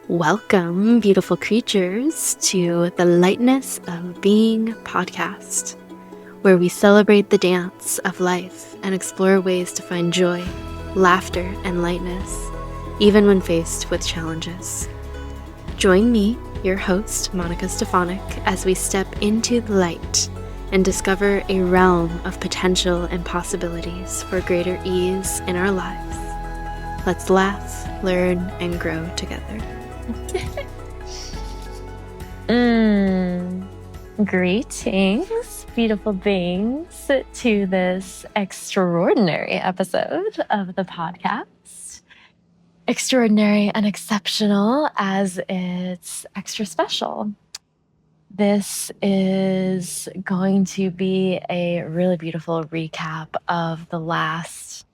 Welcome, beautiful creatures, to the Lightness of Being Podcast, where we celebrate the dance of life and explore ways to find joy, laughter, and lightness, even when faced with challenges. Join me, your host, Monika Stefanik, as we step into the light and discover a realm of potential and possibilities for greater ease in our lives. Let's laugh, learn, and grow together. Greetings, beautiful beings, to this extraordinary episode of the podcast. Extraordinary and exceptional as it's extra special. This is going to be a really beautiful recap of the last,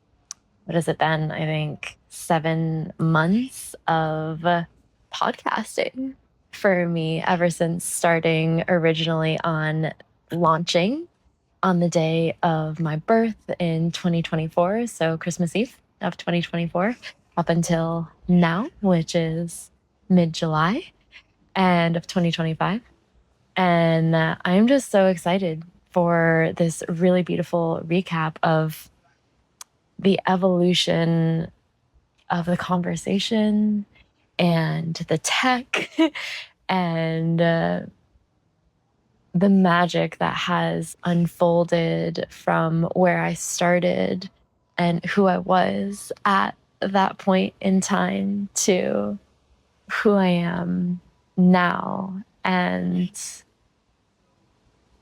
what has it been? I think 7 months of podcasting for me, ever since starting originally on launching on the day of my birth in 2024, so Christmas Eve of 2024, up until now, which is mid-July and of 2025. And I'm just so excited for this really beautiful recap of the evolution of the conversation and the tech and the magic that has unfolded from where I started and who I was at that point in time to who I am now. And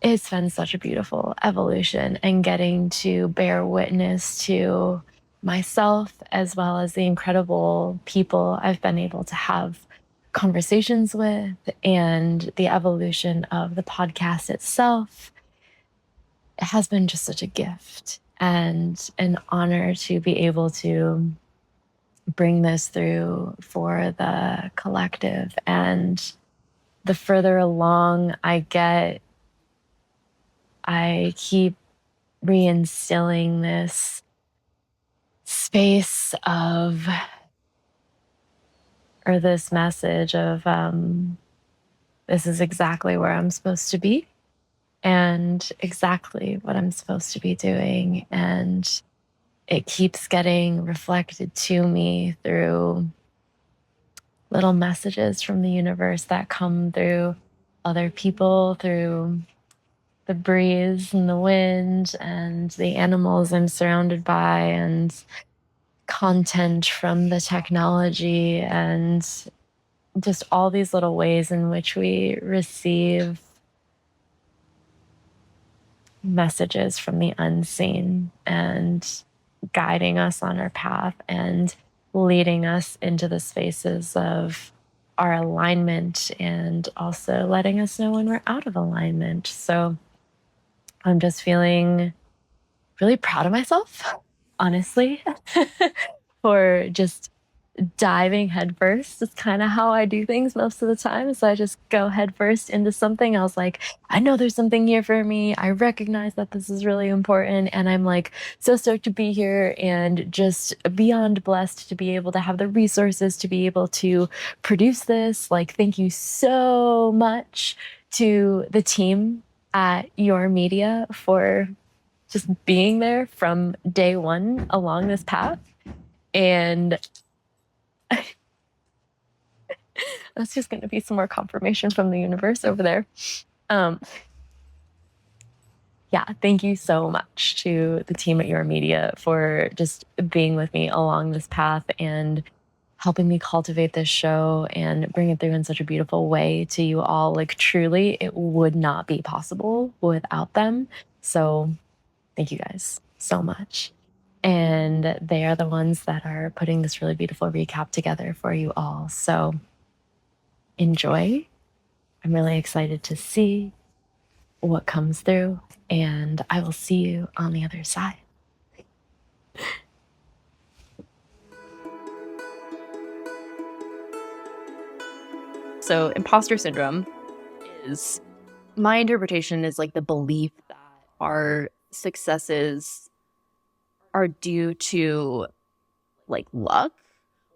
it's been such a beautiful evolution, and getting to bear witness to myself as well as the incredible people I've been able to have conversations with, and the evolution of the podcast itself. It has been just such a gift and an honor to be able to bring this through for the collective. And the further along I get, I keep reinstilling this space of, or this message of, this is exactly where I'm supposed to be and exactly what I'm supposed to be doing. And it keeps getting reflected to me through little messages from the universe that come through other people, through the breeze and the wind and the animals I'm surrounded by, and content from the technology, and just all these little ways in which we receive messages from the unseen and guiding us on our path and leading us into the spaces of our alignment, and also letting us know when we're out of alignment. So I'm just feeling really proud of myself, honestly, for just diving headfirst. It's kind of how I do things most of the time. So I just go headfirst into something. I was like, I know there's something here for me. I recognize that this is really important. And I'm like so stoked to be here, and just beyond blessed to be able to have the resources to be able to produce this. Like, thank you so much to the team at Your Media for just being there from day one along this path. And that's just going to be some more confirmation from the universe over there. Yeah, thank you so much to the team at Your Media for just being with me along this path and helping me cultivate this show and bring it through in such a beautiful way to you all. Like, truly, it would not be possible without them. So thank you guys so much. And they are the ones that are putting this really beautiful recap together for you all. So enjoy. I'm really excited to see what comes through, and I will see you on the other side. So imposter syndrome is, my interpretation is like the belief that our successes are due to like luck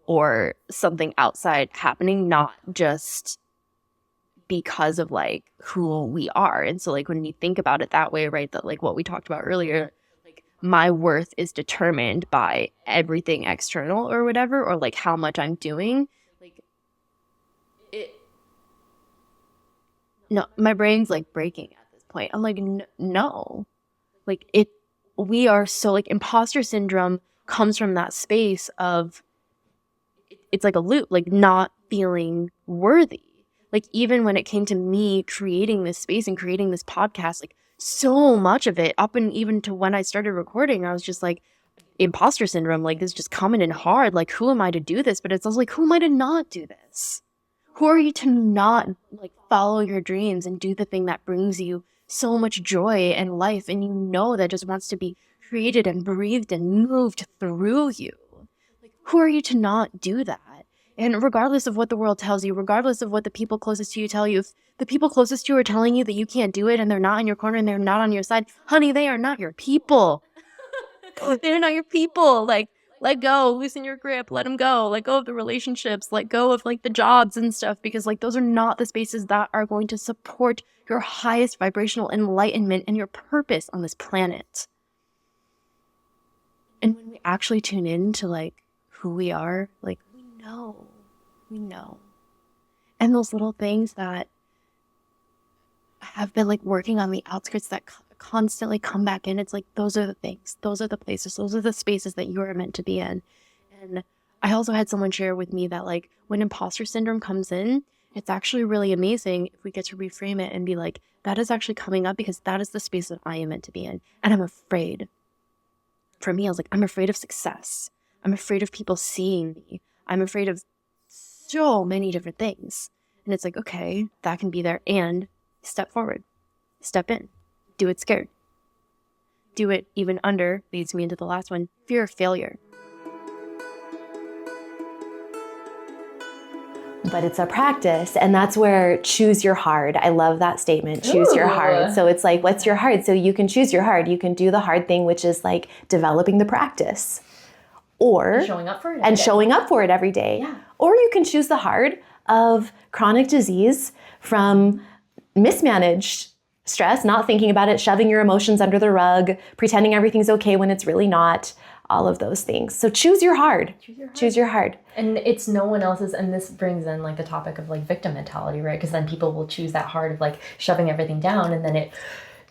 or something outside happening, not just because of like who we are. And so like when we think about it that way, right, that like what we talked about earlier, like my worth is determined by everything external or whatever, or like how much I'm doing, like it, no, my brain's like breaking at this point. I'm like, no, like we are so like imposter syndrome comes from that space of it's like a loop, like not feeling worthy. Like even when it came to me creating this space and creating this podcast, like so much of it up and even to when I started recording, I was just like imposter syndrome, like this just coming in hard. Like, who am I to do this? But it's also like, who am I to not do this? Who are you to not like follow your dreams and do the thing that brings you so much joy and life, and you know that just wants to be created and breathed and moved through you? Like, who are you to not do that? And regardless of what the world tells you, regardless of what the people closest to you tell you, if the people closest to you are telling you that you can't do it and they're not in your corner and they're not on your side, honey, they are not your people. They're not your people. Like, let go, loosen your grip, let them go, let go of the relationships, let go of like the jobs and stuff, because like those are not the spaces that are going to support your highest vibrational enlightenment and your purpose on this planet. And when we actually tune in to like who we are, like we know. And those little things that have been like working on the outskirts that constantly come back in, it's like those are the things, those are the places, those are the spaces that you are meant to be in. And I also had someone share with me that like when imposter syndrome comes in, it's actually really amazing if we get to reframe it and be like, that is actually coming up because that is the space that I am meant to be in. And I'm afraid. For me, I was like, I'm afraid of success. I'm afraid of people seeing me. I'm afraid of so many different things. And it's like, okay, that can be there. And step forward, step in, do it scared. Do it even under, leads me into the last one, fear of failure. But it's a practice, and that's where choose your hard. I love that statement, choose your hard. So it's like, what's your hard? So you can choose your hard. You can do the hard thing, which is like developing the practice. Or showing up for it and showing up for it every day. Yeah. Or you can choose the hard of chronic disease from mismanaged stress, not thinking about it, shoving your emotions under the rug, pretending everything's okay when it's really not, all of those things. So choose your hard. Choose your hard. And it's no one else's, and this brings in like the topic of like victim mentality, right? Because then people will choose that hard of like shoving everything down, and then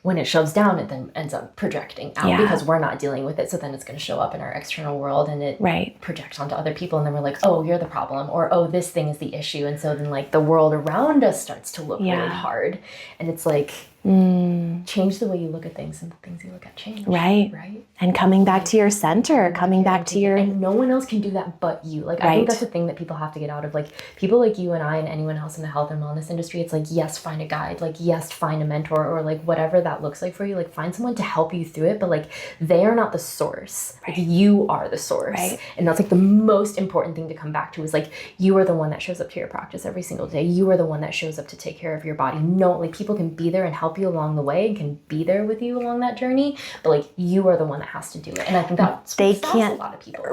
when it shoves down, it then ends up projecting out because we're not dealing with it. So then it's going to show up in our external world, and it projects onto other people. And then we're like, oh, you're the problem, or oh, this thing is the issue. And so then like the world around us starts to look really hard. And it's like, change the way you look at things, and the things you look at change. Right. And coming back to your center, coming back to your... And no one else can do that but you. Like, I think that's the thing that people have to get out of. Like, people like you and I and anyone else in the health and wellness industry, it's like, yes, find a guide. Like, yes, find a mentor, or like whatever that looks like for you. Like, find someone to help you through it. But like, they are not the source. Like, you are the source. And that's like the most important thing to come back to, is like, you are the one that shows up to your practice every single day. You are the one that shows up to take care of your body. No, like, people can be there and help you along the way and can be there with you along that journey, but like, you are the one that has to do it. And I think that's they can't, a lot of people.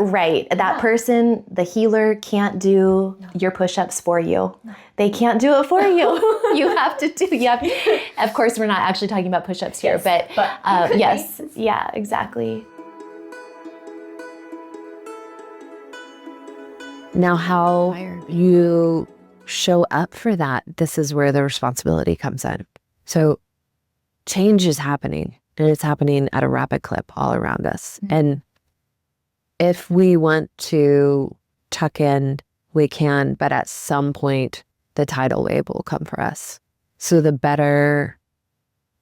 That person, the healer, can't do your push-ups for you. They can't do it for you. You have to do. Of course, we're not actually talking about push-ups here, but yes, yeah, exactly. Now, how you show up for that, this is where the responsibility comes in. So change is happening, and it's happening at a rapid clip all around us. And if we want to tuck in, we can, but at some point, the tidal wave will come for us. So the better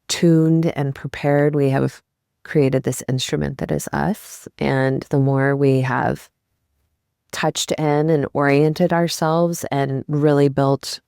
tuned and prepared we have created this instrument that is us, and the more we have touched in and oriented ourselves and really built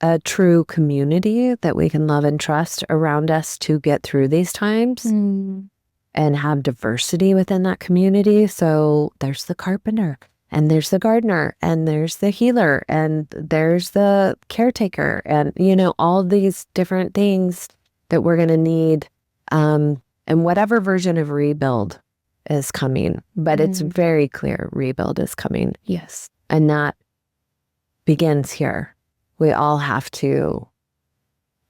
a true community that we can love and trust around us to get through these times, and have diversity within that community. So there's the carpenter, and there's the gardener, and there's the healer, and there's the caretaker, and, you know, all these different things that we're going to need. And whatever version of rebuild is coming, but it's very clear rebuild is coming. Yes. And that begins here. We all have to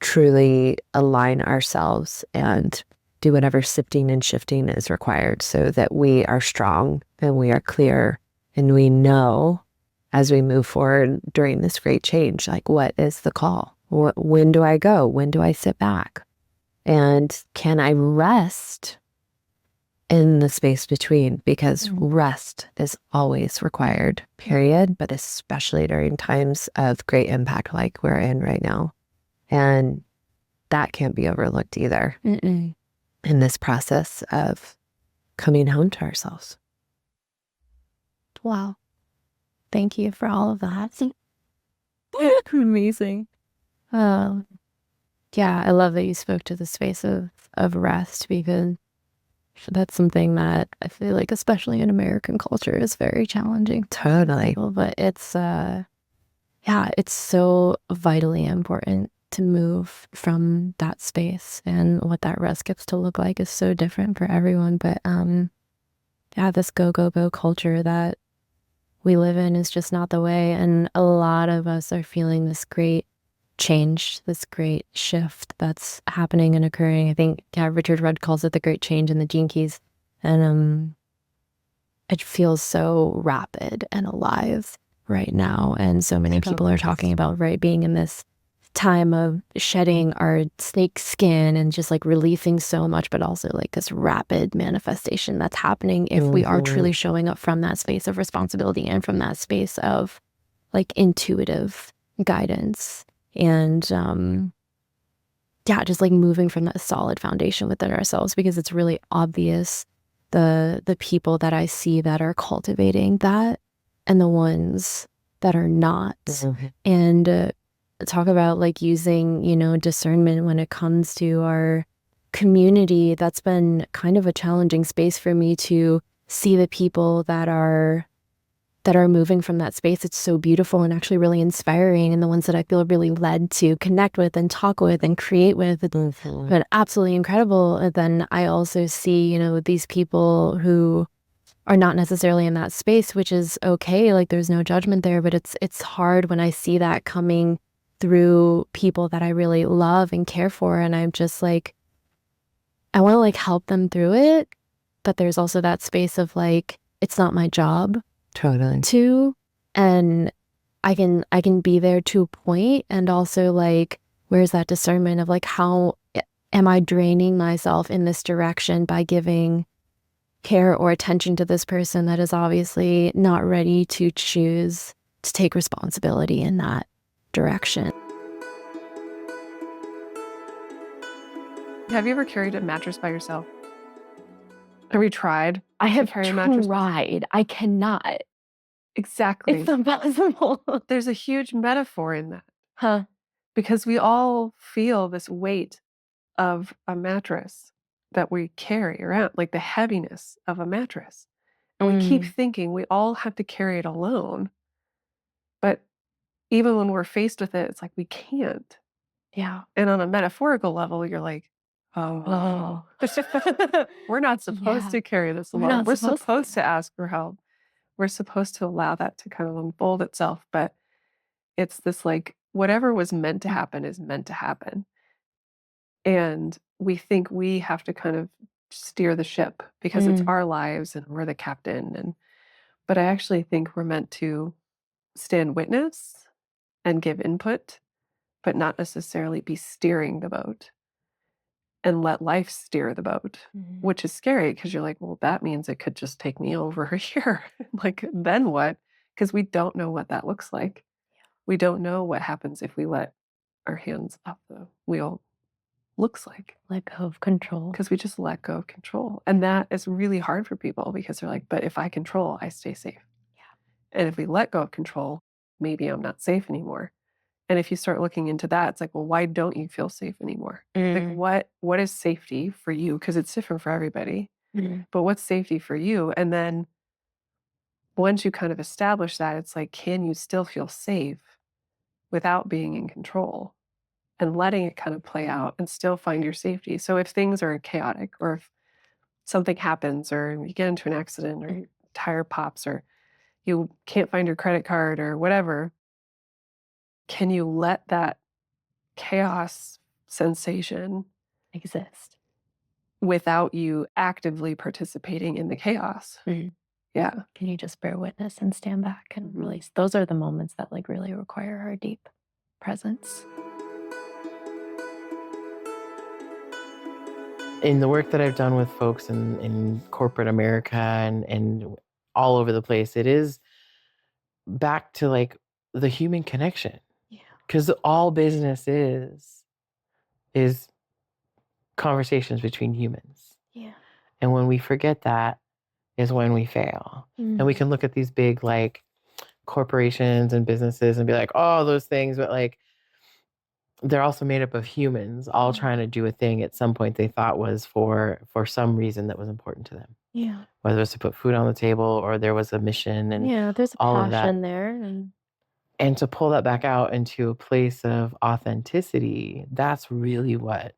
truly align ourselves and do whatever sifting and shifting is required so that we are strong and we are clear and we know as we move forward during this great change, like, what is the call? When do I go? When do I sit back? And can I rest in the space between? Because rest is always required, period, but especially during times of great impact like we're in right now. And that can't be overlooked either in this process of coming home to ourselves. Wow. Thank you for all of that. Amazing. Yeah, I love that you spoke to the space of rest, because that's something that I feel like, especially in American culture, is very challenging. Totally. But it's it's so vitally important to move from that space, and what that rest gets to look like is so different for everyone. But this go culture that we live in is just not the way, and a lot of us are feeling this great change, this great shift that's happening and occurring. I think Richard Rudd calls it the great change in the gene keys, and it feels so rapid and alive right now, and so many people are talking about being in this time of shedding our snake skin and just like releasing so much, but also like this rapid manifestation that's happening if we are truly showing up from that space of responsibility and from that space of like intuitive guidance. And just like moving from that solid foundation within ourselves, because it's really obvious the people that I see that are cultivating that and the ones that are not. And talk about like using, discernment when it comes to our community. That's been kind of a challenging space for me to see the people that are moving from that space. It's so beautiful and actually really inspiring, and the ones that I feel really led to connect with and talk with and create with, it's been absolutely incredible. And then I also see, these people who are not necessarily in that space, which is okay. Like, there's no judgment there, but it's hard when I see that coming through people that I really love and care for, and I'm just like, I want to like help them through it, but there's also that space of like, it's not my job. Totally. And I can be there to a point, and also like, where's that discernment of like, how am I draining myself in this direction by giving care or attention to this person that is obviously not ready to choose to take responsibility in that direction. Have you ever carried a mattress by yourself? Have you tried? I have carry a mattress? tried. I cannot. Exactly. It's impossible. There's a huge metaphor in that. Huh. Because we all feel this weight of a mattress that we carry around, like the heaviness of a mattress. And we keep thinking we all have to carry it alone. But even when we're faced with it, it's like we can't. Yeah. And on a metaphorical level, you're like, oh. We're not supposed to carry this alone. We're supposed to ask for help. We're supposed to allow that to kind of unfold itself. But it's this like, whatever was meant to happen is meant to happen. And we think we have to kind of steer the ship because it's our lives and we're the captain. But I actually think we're meant to stand witness and give input, but not necessarily be steering the boat, and let life steer the boat, which is scary because you're like, well, that means it could just take me over here. Like, then what? Because we don't know what that looks like. We don't know what happens if we let our hands off the wheel looks like. Let go of control. Because we just let go of control. And that is really hard for people because they're like, but if I control, I stay safe. Yeah. And if we let go of control, maybe I'm not safe anymore. And if you start looking into that, it's like, well, why don't you feel safe anymore? Like, what is safety for you? Because it's different for everybody. But what's safety for you? And then once you kind of establish that, it's like, can you still feel safe without being in control and letting it kind of play out and still find your safety? So if things are chaotic, or if something happens, or you get into an accident, or your tire pops, or you can't find your credit card or whatever, can you let that chaos sensation Exist. without you actively participating in the chaos? Mm-hmm. Yeah. Can you just bear witness and stand back and release? Those are the moments that like really require our deep presence. In the work that I've done with folks in corporate America and all over the place, it is back to like the human connection. Yeah. Because all business is conversations between humans. Yeah. And when we forget that is when we fail. Mm-hmm. And we can look at these big like corporations and businesses and be like, oh, those things, but like they're also made up of humans all trying to do a thing at some point they thought was for some reason that was important to them. Yeah. Whether it's to put food on the table or there was a mission and there's a all of that. passion there. And to pull that back out into a place of authenticity, that's really what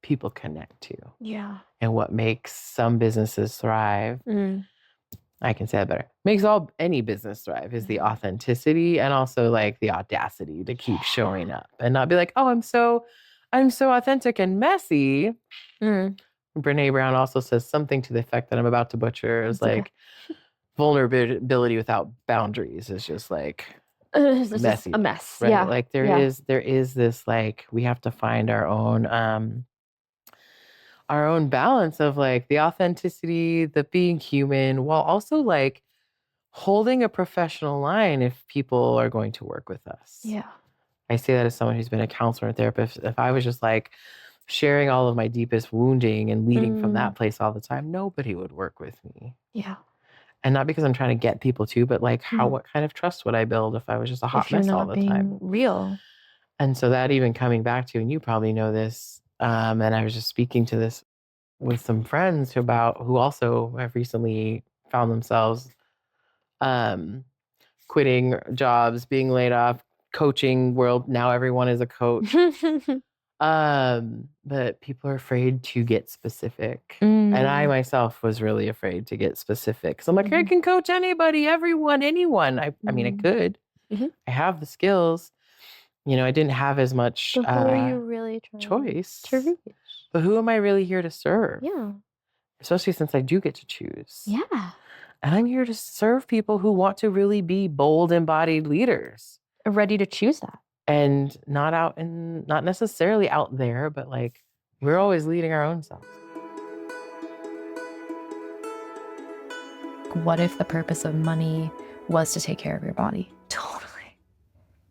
people connect to. Yeah. And what makes some businesses thrive. I can say that better. Makes any business thrive is the authenticity and also like the audacity to keep showing up and not be like, oh, I'm so authentic and messy. Brene Brown also says something to the effect that I'm about to butcher is like vulnerability without boundaries is just like It's messy. just a mess. Right? Yeah. Like there is this like we have to find our own balance of like the authenticity, the being human, while also like holding a professional line if people are going to work with us. Yeah. I say that as someone who's been a counselor and therapist. If I was just like sharing all of my deepest wounding and leading from that place all the time, nobody would work with me. Yeah. And not because I'm trying to get people to, but like what kind of trust would I build if I was just a hot mess all the time? Real. And so that even coming back to, and you probably know this, and I was just speaking to this with some friends who also have recently found themselves quitting jobs, being laid off, coaching world. Now everyone is a coach. But people are afraid to get specific. And I myself was really afraid to get specific. So I'm like, I can coach anybody, everyone, anyone. I mean, I could. I have the skills. You know, I didn't have as much So who are you really trying choice. to reach? But who am I really here to serve? Yeah. Especially since I do get to choose. Yeah. And I'm here to serve people who want to really be bold, embodied leaders. Ready to choose that. And not necessarily out there, but like we're always leading our own selves. What if the purpose of money was to take care of your body? Totally.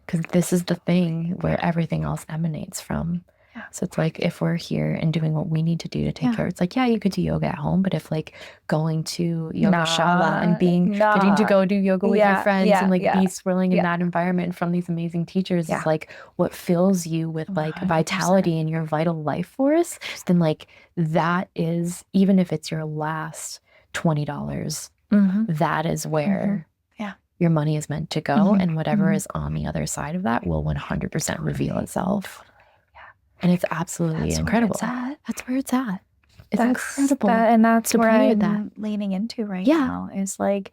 Because this is the thing where everything else emanates from. Yeah. So it's like if we're here and doing what we need to do to take care, it's like, yeah, you could do yoga at home, but if like going to yogashala and getting to go do yoga with your friends and like be swirling in that environment from these amazing teachers is like what fills you with like 100%. Vitality in your vital life force, then like that is, even if it's your last $20, that is where your money is meant to go. And whatever is on the other side of that will 100% reveal itself. And it's absolutely incredible. That's where it's at. It's incredible. And that's where I'm that. leaning into right now is like,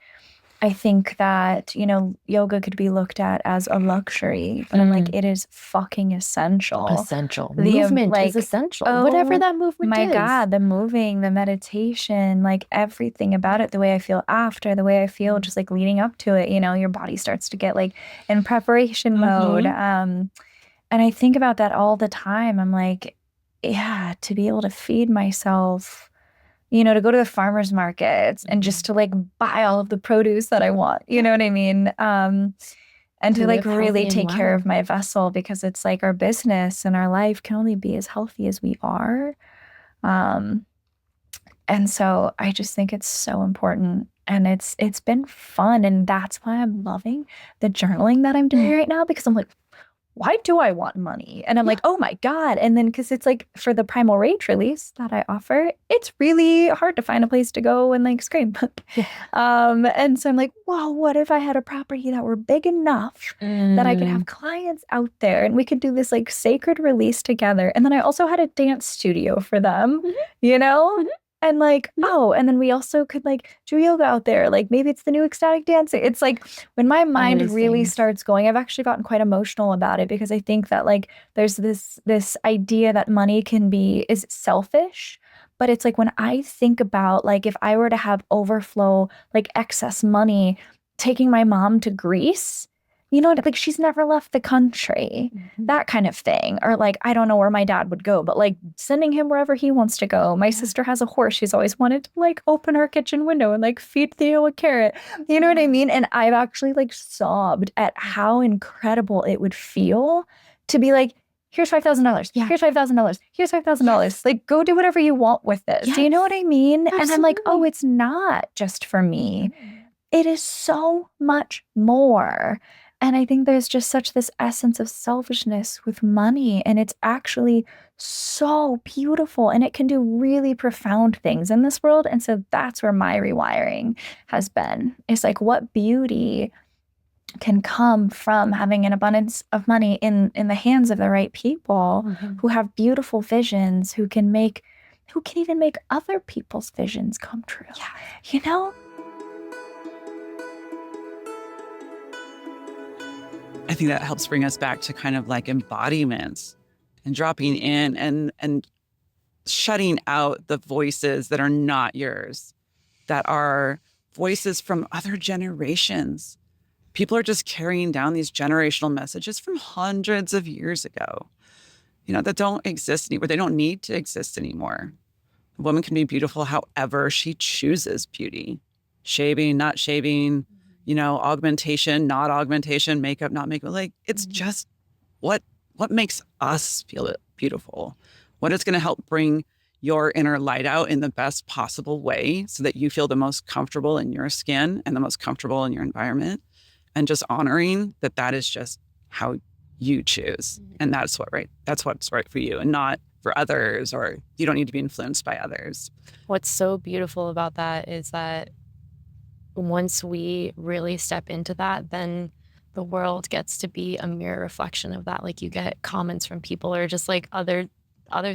I think that, you know, yoga could be looked at as a luxury, but I'm like, it is fucking essential. Essential. Movement is essential. Whatever that movement is. My God, the moving, the meditation, like everything about it, the way I feel after, the way I feel just like leading up to it, you know, your body starts to get like in preparation mode. And I think about that all the time. I'm like, yeah, to be able to feed myself, you know, to go to the farmer's markets and just to like buy all of the produce that I want, you know what I mean? And to like really take care of my vessel, because it's like our business and our life can only be as healthy as we are. And so I just think it's so important. And it's been fun. And that's why I'm loving the journaling that I'm doing right now, because I'm like, why do I want money? And I'm like, oh my God. And then because it's like for the Primal Rage release that I offer, it's really hard to find a place to go and like scream. And so I'm like, wow, what if I had a property that were big enough that I could have clients out there and we could do this like sacred release together. And then I also had a dance studio for them, you know? And like, oh, and then we also could like do yoga out there. Like maybe it's the new ecstatic dancing. It's like when my mind really starts going, I've actually gotten quite emotional about it because I think that like there's this idea that money is selfish. But it's like when I think about like if I were to have overflow, like excess money, taking my mom to Greece, you know, like she's never left the country, that kind of thing. Or like, I don't know where my dad would go, but like sending him wherever he wants to go. My sister has a horse. She's always wanted to like open her kitchen window and like feed Theo a carrot. You know what I mean? And I've actually like sobbed at how incredible it would feel to be like, here's $5,000. Yeah. Here's $5,000. Here's $5,000. Like, go do whatever you want with this. Yes. Do you know what I mean? Absolutely. And I'm like, oh, it's not just for me. It is so much more. And I think there's just such this essence of selfishness with money. And it's actually so beautiful. And it can do really profound things in this world. And so that's where my rewiring has been. It's like what beauty can come from having an abundance of money in the hands of the right people who have beautiful visions, who can even make other people's visions come true. Yeah. You know? I think that helps bring us back to kind of like embodiments and dropping in and shutting out the voices that are not yours, that are voices from other generations. People are just carrying down these generational messages from hundreds of years ago, you know, that don't exist anymore. They don't need to exist anymore. A woman can be beautiful however she chooses beauty. Shaving, not shaving, you know, augmentation, not augmentation, makeup, not makeup. Like, it's just what makes us feel beautiful. What is going to help bring your inner light out in the best possible way so that you feel the most comfortable in your skin and the most comfortable in your environment. And just honoring that is just how you choose. And that's what's right for you and not for others, or you don't need to be influenced by others. What's so beautiful about that is that once we really step into that, then the world gets to be a mirror reflection of that. Like you get comments from people or just like other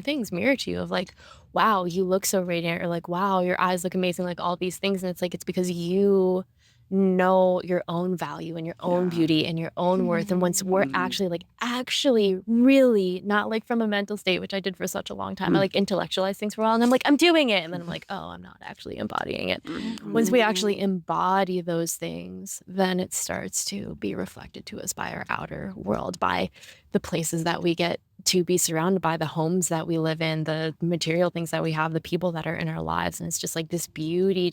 things mirror to you of like, wow, you look so radiant, or like, wow, your eyes look amazing, like all these things. And it's like, it's because you know your own value and your own beauty and your own worth. And once we're actually really not like from a mental state, which I did for such a long time, I like intellectualize things for a while and I'm like, I'm doing it. And then I'm like, oh, I'm not actually embodying it. Once we actually embody those things, then it starts to be reflected to us by our outer world, by the places that we get to be surrounded by, the homes that we live in, the material things that we have, the people that are in our lives. And it's just like this beauty,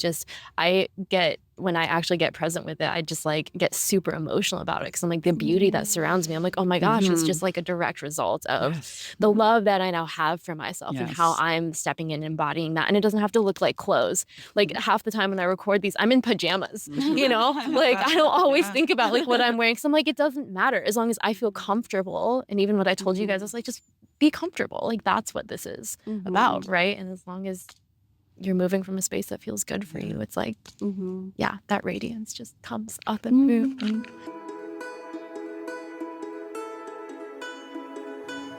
when I actually get present with it, I just like get super emotional about it. Cause I'm like, the beauty that surrounds me, I'm like, oh my gosh, it's just like a direct result of the love that I now have for myself and how I'm stepping in and embodying that. And it doesn't have to look like clothes. Like half the time when I record these, I'm in pajamas, you know, like I don't always think about like what I'm wearing. Cause I'm like, it doesn't matter as long as I feel comfortable. And even what I told you guys, I was like, just be comfortable. Like that's what this is about. Right. And as long as you're moving from a space that feels good for you, it's like, that radiance just comes up and moves.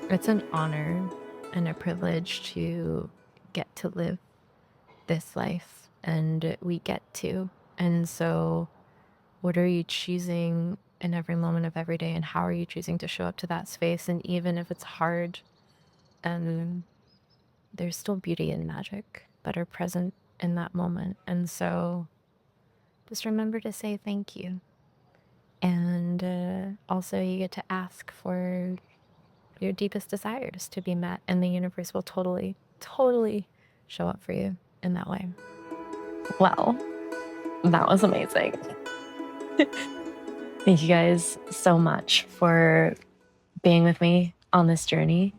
It's an honor and a privilege to get to live this life, and we get to. And so what are you choosing in every moment of every day, and how are you choosing to show up to that space? And even if it's hard, there's still beauty and magic that are present in that moment. And so just remember to say thank you. And also you get to ask for your deepest desires to be met, and the universe will totally show up for you in that way. Well, that was amazing. Thank you guys so much for being with me on this journey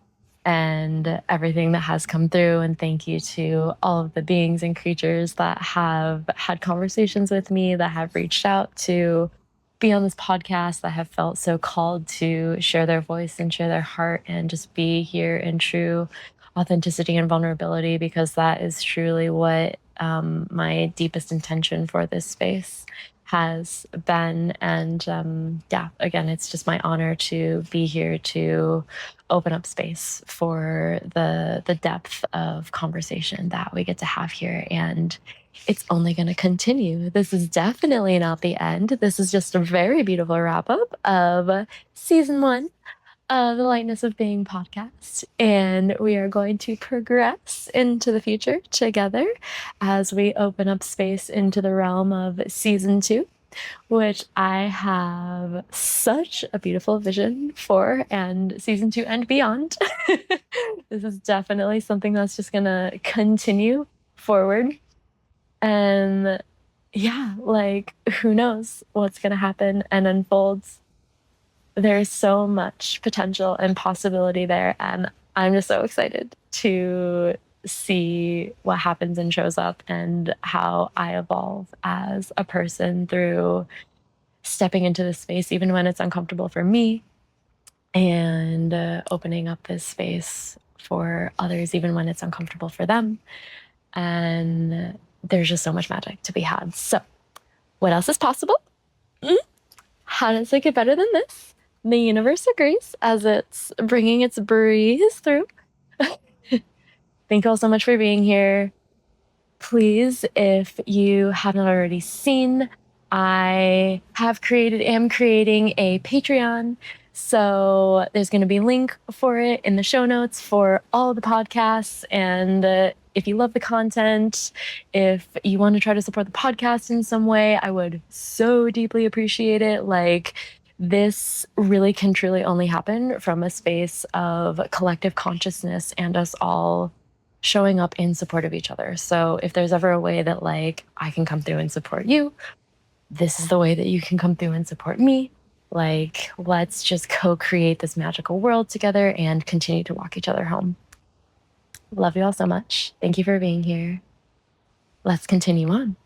and everything that has come through. And thank you to all of the beings and creatures that have had conversations with me, that have reached out to be on this podcast, that have felt so called to share their voice and share their heart and just be here in true authenticity and vulnerability, because that is truly what my deepest intention for this space has been. And yeah, again, it's just my honor to be here to open up space for the depth of conversation that we get to have here. And it's only going to continue. This is definitely not the end. This is just a very beautiful wrap up of season 1 of the Lightness of Being podcast. And we are going to progress into the future together as we open up space into the realm of season 2, which I have such a beautiful vision for, and season 2 and beyond. This is definitely something that's just going to continue forward. And yeah, like, who knows what's going to happen and unfolds. There's so much potential and possibility there. And I'm just so excited to see what happens and shows up and how I evolve as a person through stepping into this space, even when it's uncomfortable for me, and opening up this space for others, even when it's uncomfortable for them. And there's just so much magic to be had. So what else is possible? How does it get better than this? The universe agrees as it's bringing its breeze through. Thank you all so much for being here. Please, if you have not already seen, I am creating a Patreon. So there's going to be a link for it in the show notes for all the podcasts. And if you love the content, if you want to try to support the podcast in some way, I would so deeply appreciate it. Like, this really can truly only happen from a space of collective consciousness and us all showing up in support of each other. So if there's ever a way that, like, I can come through and support you, this is the way that you can come through and support me. Like, let's just co-create this magical world together and continue to walk each other home. Love you all so much. Thank you for being here. Let's continue on.